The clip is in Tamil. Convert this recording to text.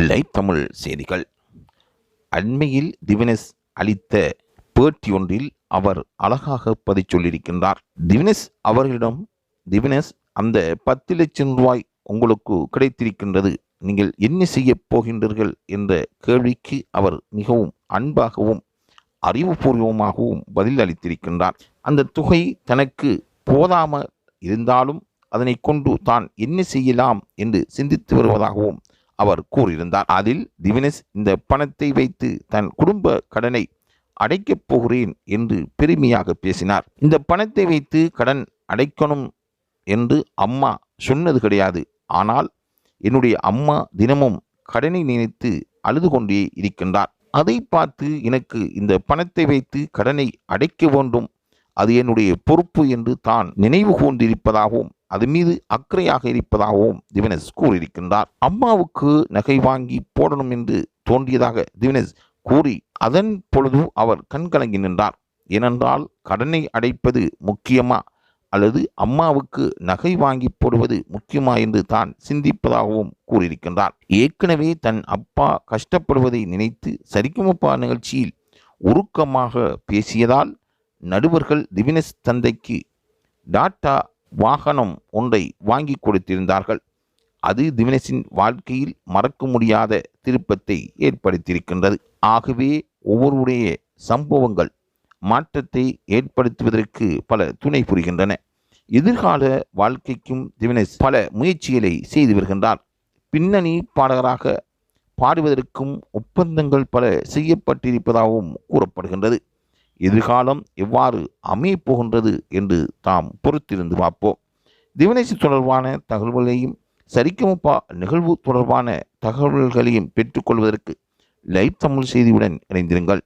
லைவ் தமிழ் செய்திகள். அண்மையில் திவினஸ் அளித்த பேட்டியொன்றில் அவர் அழகாக பதிச் சொல்லியிருக்கின்றார். திவினஸ் அந்த 10 லட்சம் ரூபாய் உங்களுக்கு கிடைத்திருக்கின்றது, நீங்கள் என்ன செய்ய போகின்றீர்கள் என்ற கேள்விக்கு அவர் மிகவும் அன்பாகவும் அறிவுபூர்வமாகவும் பதில் அளித்திருக்கின்றார். அந்த தொகை தனக்கு போதாமல் இருந்தாலும் அதனை கொண்டு தான் என்ன செய்யலாம் என்று சிந்தித்து வருவதாகவும் அவர் கூறியிருந்தார். அதில் திவினஸ் இந்த பணத்தை வைத்து தன் குடும்ப கடனை அடைக்கப் போகிறேன் என்று பெருமையாக பேசினார். இந்த பணத்தை வைத்து கடன் அடைக்கணும் என்று அம்மா சொன்னது கிடையாது. ஆனால் என்னுடைய அம்மா தினமும் கடனை நினைத்து அழுது கொண்டே இருக்கின்றார். அதை பார்த்து எனக்கு இந்த பணத்தை வைத்து கடனை அடைக்க வேண்டும், அது என்னுடைய பொறுப்பு என்று தான் நினைவு கூர்ந்திருப்பதாகவும் அது மீது அக்கறையாக இருப்பதாகவும் திவினஸ் கூறியிருக்கின்றார். அம்மாவுக்கு நகை வாங்கி போடணும் என்று தோன்றியதாக திவினஸ் கூறி அதன் பொழுது அவர் கண்கலங்கி நின்றார். ஏனென்றால் கடனை அடைப்பது முக்கியமா அல்லது அம்மாவுக்கு நகை வாங்கி போடுவது முக்கியமா என்று தான் சிந்திப்பதாகவும் கூறியிருக்கின்றார். ஏற்கனவே தன் அப்பா கஷ்டப்படுவதை நினைத்து சரிகமபா நிகழ்ச்சியில் உருக்கமாக பேசியதால் நடுவர்கள் திவினஸ் தந்தைக்கு டாட்டா வாகனம் ஒன்றை வாங்கி கொடுத்திருந்தார்கள். அது திவினஸின் வாழ்க்கையில் மறக்க முடியாத திருப்பத்தை ஏற்படுத்தியிருக்கின்றது. ஆகவே ஒவ்வொருடைய சம்பவங்கள் மாற்றத்தை ஏற்படுத்துவதற்கு பல துணை புரிகின்றன. எதிர்கால வாழ்க்கைக்கும் திவினஸ் பல முயற்சிகளை செய்து வருகின்றார். பின்னணி பாடகராக பாடுவதற்கும் ஒப்பந்தங்கள் பல செய்யப்பட்டிருப்பதாகவும் கூறப்படுகின்றது. எதிர்காலம் எவ்வாறு அமையப் போகின்றது என்று தாம் பொறுத்திருந்து பார்ப்போம். திவினஸ் தொடர்பான தகவல்களையும் சரிகமபா நிகழ்வு தொடர்பான தகவல்களையும் பெற்றுக்கொள்வதற்கு லைவ் தமிழ் செய்தியுடன் இணைந்திருங்கள்.